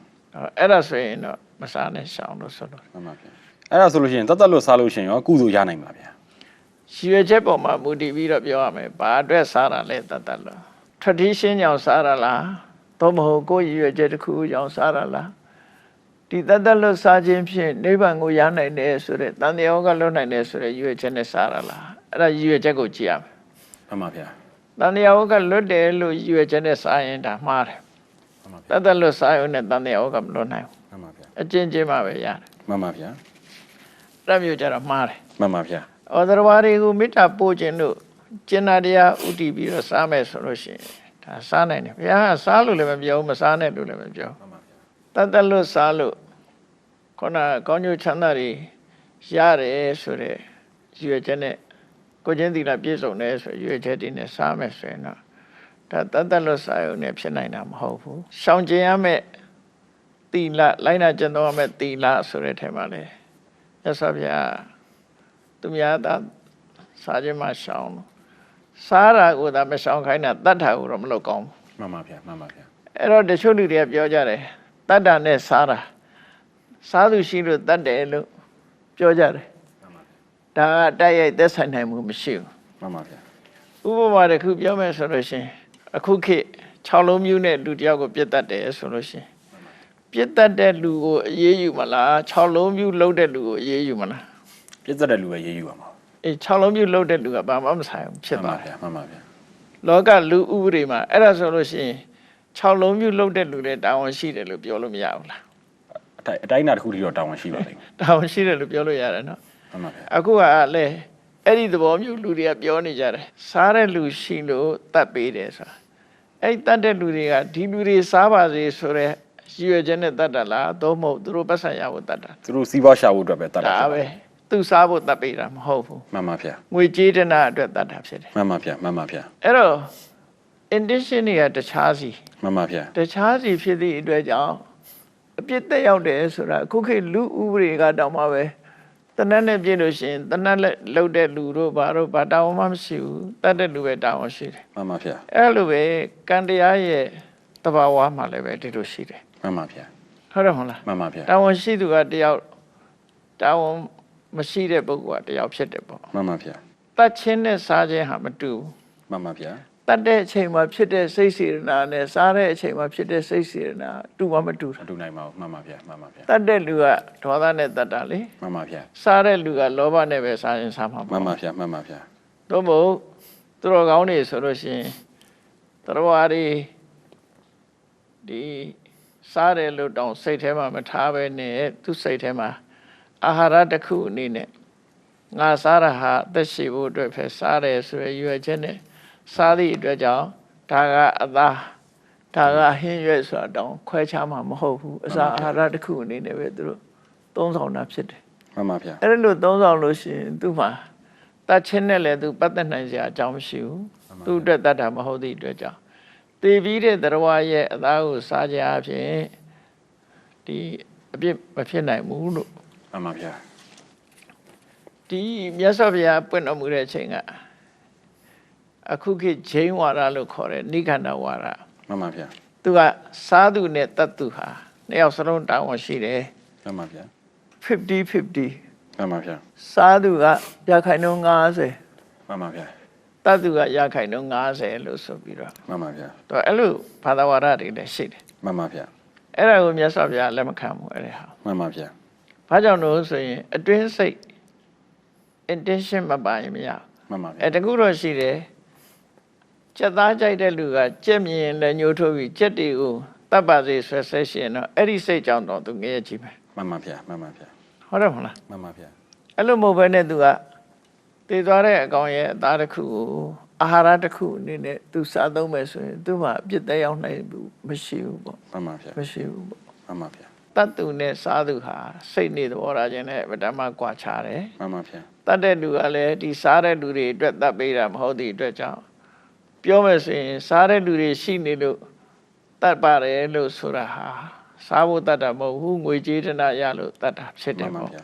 အဲ့ဒါဆိုရင်တော့မစားနဲ့ရှောင်လို့ဆိုလို့ မှန်ပါဗျာအဲ့ဒါဆိုလို့ရှိရင်တတ်လွတ်စားလို့ရှိရင်ရောကုသိုလ်ရနိုင်ပါဗျာ ရည်ရွယ်ချက်ပေါ်မှာမူတည်ပြီးတော့ပြောရမယ်ဘာအတွက်စားတာလဲတတ်လို့ tradition ကြောင့်စားတာလားသို့မဟုတ်ကိုယ်ရည်ရွယ်ချက်တစ်ခုကြောင့်စားတာလားဒီတတ်လို့စားခြင်းဖြင့်နိဗ္ဗာန်ကိုရနိုင်တယ်ဆိုတဲ့တန်တရားကလွတ်နိုင်တယ်ဆိုတဲ့ရည်ရွယ်ချက်နဲ့စားတာလားအဲ့ဒါရည်ရွယ်ချက်ကိုကြည့်ရမယ် မှန်ပါဗျာ တန်တရားကလွတ်တယ်လို့ရည်ရွယ်ချက်နဲ့စားရင်ဒါမှားတယ် မှန်ပါဗျာ တတ်လို့စားရုံနဲ့တန်တရားကမလွတ်နိုင်ဘူး မှန်ပါဗျာ အကျဉ်းချင်းမှပဲရတယ် မှန်ပါဗျာ အဲ့မျိုးကြတော့မှားတယ် မှန်ပါဗျာ ဩသရဝါတွေကိုမေတ္တာပို့ခြင်းလို့ကျင့်နာတရားဥတည်ပြီးတော့စားမယ်ဆိုလို့ရှိရင်ဒါစားနိုင်တယ်ဘုရားကစားလို့လည်းမပြောဘူးမစားနဲ့လို့လည်းမပြော မှန်ပါဗျာ တတ်လို့စားလို့ခုနကောင်းကျိုးချမ်းသာတွေရတယ်ဆိုတဲ့ရည်ရွယ်ချက်နဲ့ကိုချင်းသီလပြည့်စုံတယ်ဆိုရည်ရွယ်ချက်တွေနဲ့စားမယ်ဆိုရင်တော့ဒါတတ်လို့စားရုံနဲ့ဖြစ်နိုင်တာမဟုတ်ဘူးရှောင်ကျင်ရမယ့်သီလလိုက်နာကျင့်သုံးရမယ့်သီလဆိုတဲ့ထဲမှာလေမြတ်စွာဘုရားသူများသာစားခြင်းမှရှောင်လို့စားတာကိုသာမရှောင်ခိုင်းတာတတ်တာကိုတော့မလုပ်ကောင်းဘူး မှန်ပါဗျာမှန်ပါဗျာ အဲ့တော့တချို့လူတွေကပြောကြတယ်တတ်တာနဲ့စားတာစားသူရှိလို့တတ်တယ်လို့ပြောကြတယ် မှန်ပါဗျာ ဒါကတိုက်ရိုက်သက်ဆိုင်နိုင်မှုမရှိဘူး မှန်ပါဗျာ ဥပမာတစ်ခုပြောမယ်ဆိုလို့ရှိရင်အခုခေတ်6လုံးမျိုးနဲ့လူတစ်ယောက်ကိုပြစ်တတ်တယ်ဆိုလို့ရှိရင်ပြစ်တတ်တဲ့လူကိုအေးအေးယူမလား6လုံးမျိုးလှုပ်တဲ့လူကိုအေးအေးယူမလား ပြည့်စက်တဲ့လူပဲရေးယူပါမှာ အေး6လုံးမျိုးလှုပ်တဲ့လူကဘာမှမဆိုင်ဘူးဖြစ် မှန် သွား ပါ တယ် ဗျာမှန်ပါဗျာ လောကလူဥပဒေမှာအဲ့ဒါဆိုလို့ရှိရင်6လုံးမျိုးလှုပ်တဲ့လူလည်းတာဝန်ရှိတယ်လို့ပြောလို့မရဘူးလား အတိုင်းအတာတစ်ခုတည်းတော့တာဝန်ရှိပါလိမ့်မယ် တာဝန်ရှိတယ်လို့ပြောလို့ရတယ်နော် မှန်ပါဗျာ အခုကလည်းအဲ့ဒီသဘောမျိုးလူတွေကပြောနေကြတယ်စားတဲ့လူရှိလို့တတ်ပေးတယ်ဆိုတာအဲ့တတ်တဲ့လူတွေကဒီလူတွေစားပါစေဆိုတော့ရည်ရွယ်ချက်နဲ့တတ်တာလားသို့မဟုတ်သူတို့ပတ်စံရဖို့တတ်တာ သူတို့စီးပွားရှာဖို့အတွက်ပဲတတ်တာ ဒါပဲ သူစားဖို့တတ်ပေးတာမဟုတ်ဘူး မှန်ပါဗျာ ငွေကြေးတနာအတွက်တတ်တာဖြစ်တယ် မှန်ပါဗျာမှန်ပါဗျာ အဲ့တော့ intention တွေကတခြားစီ မှန်ပါဗျာ တခြားစီဖြစ်သည့်အတွက်ကြောင့်အပြစ်သက်ရောက်တယ်ဆိုတာအခုခေတ်လူဥပဒေကတောင်မှပဲတနတ်နဲ့ပြည့်လို့ရှိရင်တနတ်လှုပ်တဲ့လူတို့ဘာတို့ဘာတာဝန်မှမရှိဘူးတတ်တဲ့လူပဲတာဝန်ရှိတယ် မှန်ပါဗျာ အဲ့လိုပဲကံတရားရဲ့တဘာဝမှာလည်းပဲဒီလိုရှိတယ် မှန်ပါဗျာ ဟုတ်တယ်မဟုတ်လား မှန်ပါဗျာ တာဝန်ရှိသူကတယောက်တာဝန်မရှိတဲ့ပုဂ္ဂိုလ်ကတယောက်ဖြစ်တယ်ပေါ့ မှန်ပါဗျာ တတ်ချင်းနဲ့စားခြင်းဟာမတူဘူး မှန်ပါဗျာ တတ်တဲ့အချိန်မှာဖြစ်တဲ့စိတ်စေတနာနဲ့စားတဲ့အချိန်မှာဖြစ်တဲ့စိတ်စေတနာတူမှမတူ မတူနိုင်ပါဘူးမှန်ပါဗျာမှန်ပါဗျာ တတ်တဲ့လူကဒေါသနဲ့တတ်တာလေ မှန်ပါဗျာ စားတဲ့လူကလောဘနဲ့ပဲစားရင်စားမှာ မှ ပေါ့ န်ပါဗျာမှန်ပါဗျာ တို့မို့သူတော်ကောင်းတွေဆိုလို့ရှိရင်တရားတွေဒီစားတယ်လို့တောင်စိတ်ထဲမှာမထားပဲနဲ့သူစိတ်ထဲမှာအာဟာရတစ်ခုအနေနဲ့ငါစားရဟာအသက်ရှိဖို့အတွက်ပဲစားတယ်ဆိုရရွယ်ချက်နဲ့စားသည့်အတွက်ကြောင့်ဒါကအသားဒါကဟင်းရွက်ဆိုတာတောင်ခွဲခြားမှာမဟုတ်ဘူးအစာအာဟာရတစ်ခုအနေနဲ့ပဲသူတို့သုံးဆောင်တာဖြစ်တယ် မှန်ပါဗျာ အဲ့လိုသုံးဆောင်လို့ရှိရင်သူ့မှာတတ်ချင်းနဲ့လည်းသူပတ်သက်နိုင်စရာအကြောင်းမရှိဘူးသူ့အတွက်တတ်တာမဟုတ်သည့်အတွက်ကြောင့်တည်ပြီးတဲ့တရားရဲ့အသားကိုစားကြအဖြစ်ဒီအပြစ်မဖြစ်နိုင်ဘူးလို့ မှန်ပါဗျာ ဒီမြတ်စွာဘုရားပွင့်တော်မူတဲ့အချိန်ကအခုခေတ်ဂျိန်းဝါဒလို့ခေါ်တဲ့နိခန္ဓဝါဒ မှန်ပါဗျာ သူကစားသူနဲ့တတ်သူဟာနှစ်ယောက်စလုံးတာဝန်ရှိတယ် မှန်ပါဗျာ 50-50 မှန်ပါဗျာ စားသူကရခိုင်နှုန်း90 မှန်ပါဗျာ တတ်သူကရခိုင်နှုန်း90လို့ဆိုပြီးတော့ မှန်ပါဗျာ တော့အဲ့လိုဘာသာဝါဒတွေလည်းရှိတယ် မှန်ပါဗျာ အဲ့ဒါကိုမြတ်စွာဘုရားလက်မခံဘူးအဲ့ဒါဟာ မှန်ပါဗျာ ဘာကြောင့်လို့ဆိုရင်အတွင်းစိတ် intention မပါရင်မရ မှန်ပါဗျာ အဲ့တကူတော့ရှိတယ်ကြက်သားကြိုက်တဲ့လူကကြက်မြင်လည်းညှိုးထိုးပြီးကြက်တွေကိုတပ်ပါစေဆွဲဆွဲရှင်တော့အဲ့ဒီစိတ်ကြောင့်တော့သူငရဲကြည့်မယ် မှန်ပါဗျာမှန်ပါဗျာ ဟုတ်တယ်မဟုတ်လား မှန်ပါဗျာ အဲ့လိုမဟုတ်ဘဲနဲ့သူကတည်သွားတဲ့အကောင်ရဲ့အသားတစ်ခုကိုအာဟာရတစ်ခုအနေနဲ့သူစားသုံးမယ်ဆိုရင်သူ့မှာအပြစ်သက်ရောက်နိုင်ဘူးမရှိဘူးပေါ့ မှန်ပါဗျာ မရှိဘူးပေါ့ မှန်ပါဗျာ တတ်သူနဲ့စားသူဟာစိတ်နေသဘောထားခြင်းနဲ့ဗဒမကွာခြားတယ် မှန်ပါဗျာ တတ်တဲ့လူကလည်းဒီစားတဲ့လူတွေအတွက်တတ်ပေးတာမဟုတ်သည့်အတွက်ကြောင့်ပြောမယ်ဆိုရင်စားတဲ့လူတွေရှိနေလို့တတ်ပါတယ်လို့ဆိုတာဟာစားဖို့တတ်တာမဟုတ်ဘူးငွေကြေးတနာရလို့တတ်တာဖြစ်တယ် မှန် ပေါ့ ပါဗျာ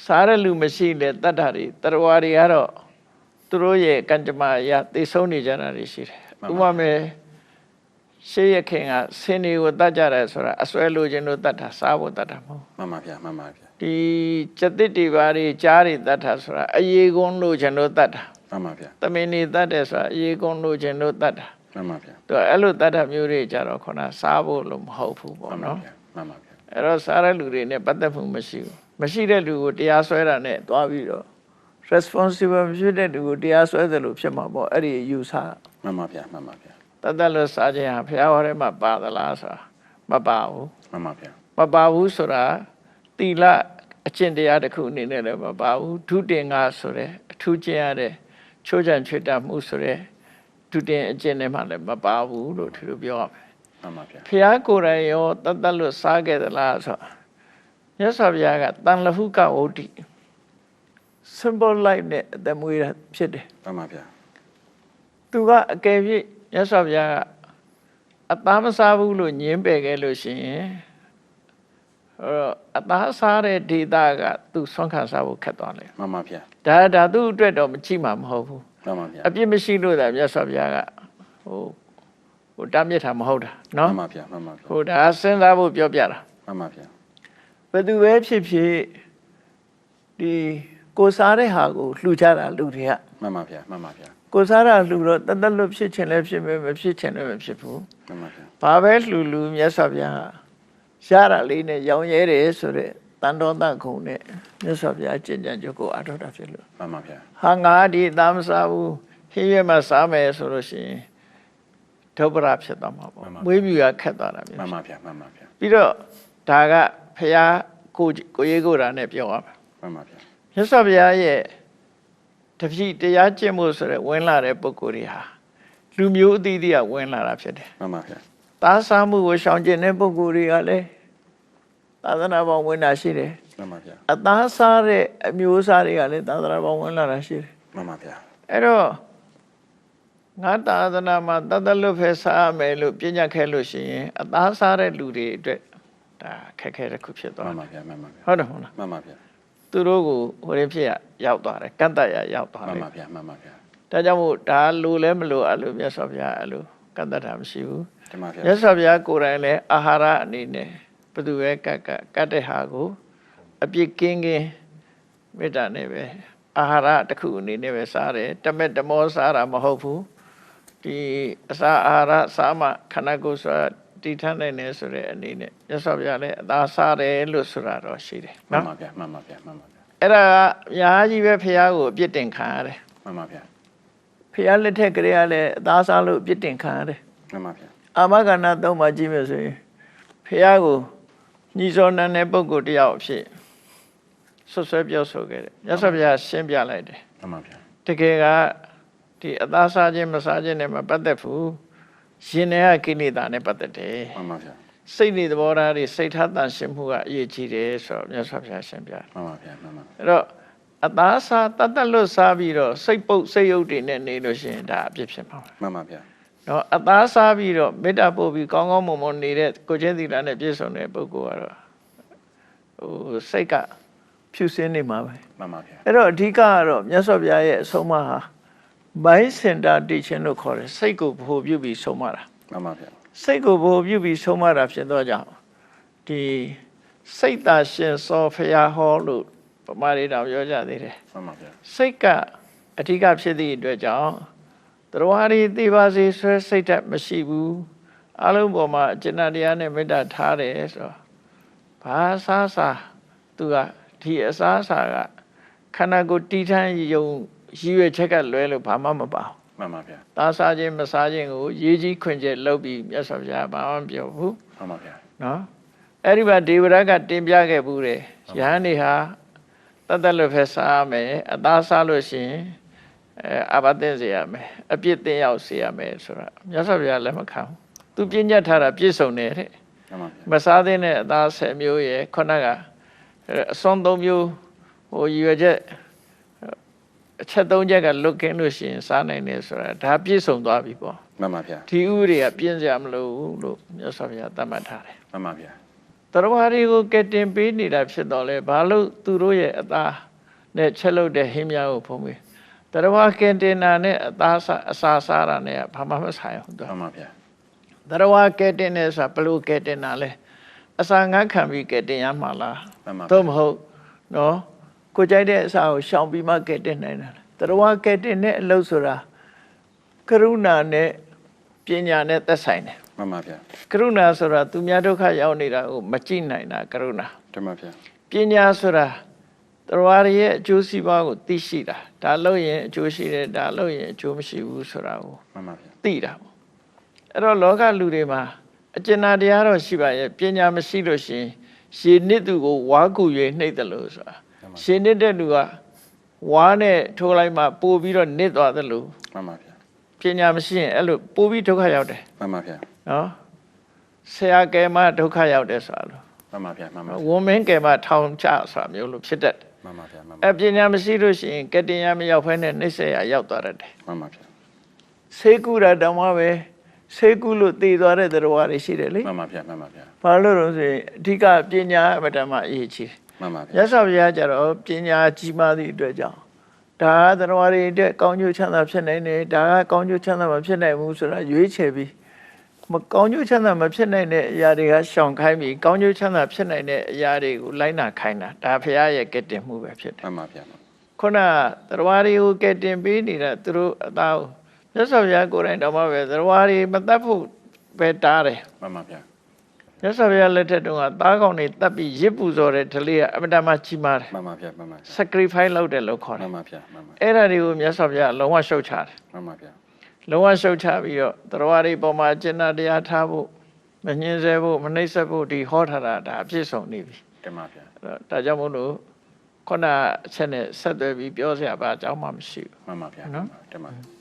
စားတဲ့လူမရှိလေတတ်တာတွေတရားတွေကတော့သူတို့ရဲ့ကံကြမ္မာအရသိဆုံးနေကြတာတွေရှိတယ်ဥပမာရှေးရခင်ကဆင်းတွေကိုတတ်ကြတယ်ဆိုတာအစွဲလိုခြင်းလို့တတ်တာစားဖို့တတ်တာမဟုတ် မှန်ပါဗျာမှန်ပါဗျာ ဒီကျက်တစ်တွေဘာတွေကြားတွေတတ်တာဆိုတာအရေးကုန်းလို့ခြင်းလို့တတ်တာ မှန်ပါဗျာ သမင်းတွေတတ်တယ်ဆိုတာအရေးကုန်းလို့ခြင်းလို့တတ်တာ မှန်ပါဗျာ သူအဲ့လိုတတ်တာမျိုးတွေကြတော့ခေါနာစားဖို့လို့မဟုတ်ဘူးပေါ့နော် မှန်ပါဗျာ အဲ့တော့စားတဲ့လူတွေနဲ့ပတ်သက်မှုမရှိဘူးမရှိတဲ့လူကိုတရားစွဲတာနဲ့တွားပြီးတော့ responsible ဖြစ်တဲ့လူကိုတရားစွဲတယ်လို့ဖြစ်မှာပေါ့အဲ့ဒီယူဆ မှန်ပါဗျာမှန်ပါဗျာ တတ်လို့စားခြင်းဟာဘုရားဟောထဲမှာပါသလားဆိုတာမပါဘူး မှန်ပါဗျာ မပါဘူးဆိုတာသီလအကျင့်တရားတစ်ခုအနေနဲ့လည်းမပါဘူးဒုတင်ငါဆိုတဲ့အထူးကျင့်ရတဲ့ချိုးချံချွေတတ်မှုဆိုတဲ့ဒုတင်အကျင့်တွေမှလည်းမပါဘူးလို့သူတို့ပြောရမယ် မှန်ပါဗျာ ဘုရားကိုယ်တိုင်ရောတတ်လို့စားခဲ့သလားဆိုမြတ်စွာဘုရားကတန်လဟုကဝုဒ္ဓိ simple life နဲ့အသက်မွေးတာဖြစ်တယ် မှန်ပါဗျာ သူကအကယ်၍မြတ်စွာဘုရားကအသားမစားဘူးလို့ညင်းပယ်ခဲ့လို့ရှိရင်အသားစားတဲ့ဒေတာကသူဆွမ်းခံစားဖို့ခက်သွားတယ် မှန်ပါဗျာ ဒါသူ့အတွက်တော့မချိမှာမဟုတ်ဘူး မှန်ပါဗျာ အပြစ်မရှိလို့သာမြတ်စွာဘုရားကဟိုတားမြစ်တာမဟုတ်တာနော် မှန်ပါဗျာမှန်ပါဗျာ ဟိုဒါစဉ်းစားဖို့ပြောပြတာ မှန်ပါဗျာ ဘယ်သူပဲဖြစ်ဖြစ်ဒီကိုစားတဲ့ဟာကိုလှူကြတာလူတွေက မှန်ပါဗျာမှန်ပါဗျာ ကိုစားတာလှူတော့တသက်လို့ဖြစ်ချင်လည်းဖြစ်မယ်မဖြစ်ချင်လည်းမဖြစ်ဘူး မှန်ပါဗျာ ဘာပဲလှူမြတ်စွာဘုရားရတာလေးနဲ့ရောင်ရဲတယ်ဆိုတဲ့တန်တော်တန်ခုံနဲ့မြတ်စွာဘုရားကျင့်ကြံကြုတ်ကိုအထောက်တာဖြစ်လို့ မှန်ပါဗျာ ဟာငါဒီသားမစားဘူးဟင်းရွက်မှစားမယ်ဆိုလို့ရှိရင်ဒုပ္ပရဖြစ်သွားမှာပေါ့မွေးမြူရခက်သွားတာမျိုး မှန်ပါဗျာမှန်ပါဗျာ ပြီးတော့ဒါကဘုရားကိုရေးကိုယ်တာနဲ့ပြောရမှာ မှန်ပါဗျာ မြတ်စွာဘုရားရဲ့တပည့်တရားကျင့်မှုဆိုတဲ့ဝင်လာတဲ့ပုဂ္ဂိုလ်တွေဟာလူမျိုးအသီးသီးကဝင်လာတာဖြစ်တယ် မှန်ပါဗျာ သားစားမှုကိုရှောင်ကျဉ်တဲ့ပုဂ္ဂိုလ်တွေကလည်းသာသနာ့ဘောင်ဝင်တာရှိတယ် မှန်ပါဗျာ အသားစားတဲ့အမျိုးအစားတွေကလည်းသာသနာ့ဘောင်ဝင်လာတာရှိတယ် မှန်ပါဗျာ အဲ့တော့ငါသာသနာမှာတတ်လွတ်ဖဲစားရမယ်လို့ပြညတ်ခဲ့လို့ရှိရင်အသားစားတဲ့လူတွေအတွက်ဒါခက်ခဲတစ်ခုဖြစ်သွား မှန် တယ် ပါဗျာမှန်ပါဗျာ ဟုတ်တယ်မဟုတ်လား မှန်ပါဗျာ သူတို့ကိုဟိုရင်းဖြစ်ရောက်သွားတယ်ကန့်တတ်ရရောက်သွား မှ တယ် န်ပါဗျာမှန်ပါဗျာ ဒါကြောင့်မို့ဒါလိုလဲမလိုအဲ့လိုမြတ်စွာဘုရားအဲ့လိုကန့်တတ်တာမရှိဘူး တင်ပါဗျာ မြတ်စွာဘုရားကိုယ်တိုင်လည်းအာဟာရအနေနဲ့ဘယ်သူပဲကတ်တဲ့ဟာကိုအပြစ်ကင်းမေတ္တာနဲ့ပဲအာဟာရတစ်ခုအနေနဲ့ပဲစားတယ်တမက်တမောစားတာမဟုတ်ဘူးဒီအစာအာဟာရစားမှခန္ဓာကိုယ်ဆိုတာတည်ထနိုင်တယ်ဆိုတဲ့အနေနဲ့မြတ်စွာဘုရားလည်းအသာစားတယ်လို့ဆိုတာတော့ရှိတယ် မှန် နော် ပါဗျာမှန်ပါဗျာမှန်ပါဗျာ အဲ့ဒါကအများကြီးပဲဘုရားကိုအပြစ်တင်ခံရတယ် မှန်ပါဗျာ ဘုရားလက်ထက်ကလေးကလည်းအသာစားလို့အပြစ်တင်ခံရတယ် မှန်ပါဗျာ အာမဂဏသုံးပါကြည့်မယ်ဆိုရင်ဖះကိုညီစောနန်းတဲ့ပုဂ္ဂိုလ်တယောက်အဖြစ်ဆွဆွဲပြောဆိုခဲ့တယ်မြတ်စွာဘုရားရှင်းပြလိုက်တယ် မှန်ပါဗျာ တကယ်ကဒီအသားစားခြင်းမစားခြင်းနဲ့မပတ်သက်ဘူးရှင်တဲ့ကိလေသာနဲ့ပတ်သက်တယ် မှန်ပါဗျာ စိတ်နေသဘောထားတွေစိတ်ထားတန်ရှင်းမှုကအရေးကြီးတယ်ဆိုတော့မြတ်စွာဘုရားရှင်းပြတယ် မှန်ပါဗျာမှန်ပါ အဲ့တော့အသားစားတတ်လွတ်စားပြီးတော့စိတ်ပုတ်စိတ်ယုတ်တွေနဲ့နေလို့ရှိရင်ဒါအပြစ်ဖြစ်မှာ မှန်ပါဗျာ နော်အသားစားပြီးတော့မေတ္တာပို့ပြီးကောင်းကောင်းမွန်မွန်နေတဲ့ကိုချင်းသီလနဲ့ပြည့်စုံတဲ့ပုဂ္ဂိုလ်ကတော့ဟိုစိတ်ကဖြူစင်းနေမှာပဲ မှန်ပါဗျာ အဲ့တော့အဓိကကတော့မြတ်စွာဘုရားရဲ့အဆုံးအမဟာ mind center teaching လို့ခေါ်တယ်စိတ်ကိုဗဟိုပြုပြီးဆုံးမတာ မှန်ပါဗျာ စိတ်ကိုဗဟိုပြုပြီးဆုံးမတာဖြစ်တော့ကြောင့်ဒီစိတ်သာရှင်စောဖရာဟောလို့ပမာရီတော်ပြောကြသေးတယ် မှန်ပါဗျာ စိတ်ကအဓိကဖြစ်သည့်အတွက်ကြောင့်တရားရီသိပါစေဆွဲစိတ်ဓာတ်မရှိဘူးအလုံးပေါ်မှာအကျဉ်းတရားနဲ့မေတ္တာထားတယ်ဆိုတော့ဘာစားစားသူကဒီအစားအစာကခန္ဓာကိုယ်တီးထမ်းယုံရည်ရွယ်ချက်ကလွဲလို့ဘာမှမပါဘူး မှန်ပါဗျာ သားစားခြင်းမစားခြင်းကိုရေးကြီးခွင့်ကျက်လုပ်ပြီးမြတ်စွာဘုရားဘာမှမပြောဘူး မှန်ပါဗျာ နော်အဲ့ဒီမှာဒေဝရကတင်ပြခဲ့ဘူးတယ်ယဟန်နေဟာတတ်လွတ်ဖက်စားရမယ်အသားစားလို့ရှိရင်အဘသိစေရမယ်အပြစ်သိရောက်စေရမယ်ဆိုတာမြတ်စွာဘုရားလည်းမခံဘူးသူပြညတ်ထားတာပြည့်စုံတယ်တဲ့ မှန်ပါဗျာ မစားသင့်တဲ့အသား10မျိုးရယ်ခုနကအစွန်း3မျိုးဟိုရွယ်ချက်အချက်3ချက်ကလွတ်ကင်းလို့ရှိရင်စားနိုင်တယ်ဆိုတာဒါပြည့်စုံသွားပြီပေါ့ မှန်ပါဗျာ ဒီဥပဒေကပြင်းစရာမလိုဘူးလို့မြတ်စွာဘုရားသတ်မှတ်ထားတယ် မှန်ပါဗျာ တရားဝါတွေကိုကက်တင်ပေးနေတာဖြစ်တော့လဲဘာလို့သူတို့ရဲ့အသားနဲ့ချက်လုပ်တဲ့ဟင်းများကိုဖုံးပေးတရားဝါကက်တင်နာနဲ့အသားအစာစားတာနဲ့ဘာမှမဆိုင်ဘူးသူ မှန်ပါဗျာ တရားဝါကက်တင်နေဆိုတာဘလို့ကက်တင်တာလဲအစာငတ်ခံပြီးကက်တင်ရမှာလား မှန်ပါ သို့မဟုတ်နော်ကိုကြိုက်တဲ့အစာကိုရှောင်ပြီးမှကက်တင်နိုင်တာတရားဝါကက်တင်တဲ့အလုပ်ဆိုတာကရုဏာနဲ့ပညာနဲ့သက်ဆိုင်တယ် မှန်ပါဗျာ ကရုဏာဆိုတာသူများဒုက္ခရောက်နေတာကိုမကြည့်နိုင်တာကရုဏာ တင်ပါဗျာ ပညာဆိုတာတရားရဲ့အကျိုးစီးပွားကိုသိရှိတာဒါလို့ရင်အကျိုးရှိတယ်ဒါလို့ရင်အကျိုးမရှိဘူးဆိုတာကို မှန်ပါဗျာ သိတာပေါ့အဲ့တော့လောကလူတွေမှာအကျဉ်းတရားတော့ရှိပါရဲ့ပညာမရှိလို့ရှိရင်ရှည်နှစ်သူကိုဝါကူ၍နှိမ့်တယ်လို့ဆိုတာရှည်နှစ်တဲ့လူကဝါနဲ့ထိုးလိုက်မှပို့ပြီးတော့နစ်သွားတယ်လို့ မှန်ပါဗျာ ပညာမရှိရင်အဲ့လိုပို့ပြီးဒုက္ခရောက်တယ် မှန်ပါဗျာ နော်ဆရာကဲမှဒုက္ခရောက်တယ်ဆိုတာလို့ မှန်ပါဗျာမှန်ပါ ဝမင်းကဲမှထောင်ချဆိုတာမျိုးလို့ဖြစ်တတ်တယ် မှန်ပါဗျာမှန်ပါ အပညာမရှိလို့ရှိရင်ကတည်းကမရောက်ဖဲနဲ့နှိမ့်ဆက်ရရောက်သွားတတ်တယ် မှန်ပါဗျာ ဆေးကုတာတောင်မှပဲဆေးကုလို့တည်သွားတဲ့တရားဝါတွေရှိတယ်လေ မှန်ပါဗျာမှန်ပါဗျာ ဘာလို့လဲဆိုရင်အဓိကပညာအမတမအရေးကြီးတယ် မှန်ပါ ရ ဗျာ သော်ဘုရားကျတော့ပညာကြီးမားသည့်အတွက်ကြောင့်ဒါကတရားဝါတွေအတွက်ကောင်းကျိုးချမ်းသာဖြစ်နိုင်တယ်ဒါကကောင်းကျိုးချမ်းသာမဖြစ်နိုင်ဘူးဆိုတာရွေးချယ်ပြီးမကောင်းကျိုးချမ်းသာမဖြစ်နိုင်တဲ့အရာတွေကရှောင်ခိုင်းပြီးကောင်းကျိုးချမ်းသာဖြစ်နိုင်တဲ့အရာတွေကိုလိုက်နာခိုင်းတာဒါဘုရားရဲ့ကဲတင်မှုပဲဖြစ်တယ် မှန်ပါဗျာ ခုနတရားတွေကိုကဲတင်ပေးနေတာသူတို့အသားမြတ်စွာဘုရားကိုယ်တိုင်တော်မှပဲတရားတွေမတတ်ဖို့ပဲတားတယ် မှန်ပါဗျာ မြတ်စွာဘုရားလက်ထက်တုန်းကသားကောင်တွေတတ်ပြီးရစ်ပူဇော်တဲ့ဓလေ့ကအမတမကြီးမားတယ် မှန်ပါဗျာမှန်ပါဗျာ sacrifice လုပ်တယ်လို့ခေါ်တ မှ ယ် န်ပါဗျာမှန်ပါ အဲ့ဒါတွေကိုမြတ်စွာဘုရားလုံးဝရှုတ်ချတယ် မှန်ပါဗျာ လုံးဝရှုတ်ချပြီးတော့တရားတွေပေါ်မှာကျင့်တရားထားဖို့မငြင်းဆဲဖို့မနှိပ်စက်ဖို့ဒီဟောထားတာဒါအပြည့်စုံနေပြီ တင်ပါဗျာ ဒါကြောင့်မို့လို့ခုနအချက်နဲ့ဆက်သွယ်ပြီးပြောစရာဘာအကြောင်းမှမရှိဘူး မှန်ပါဗျာတင်ပါ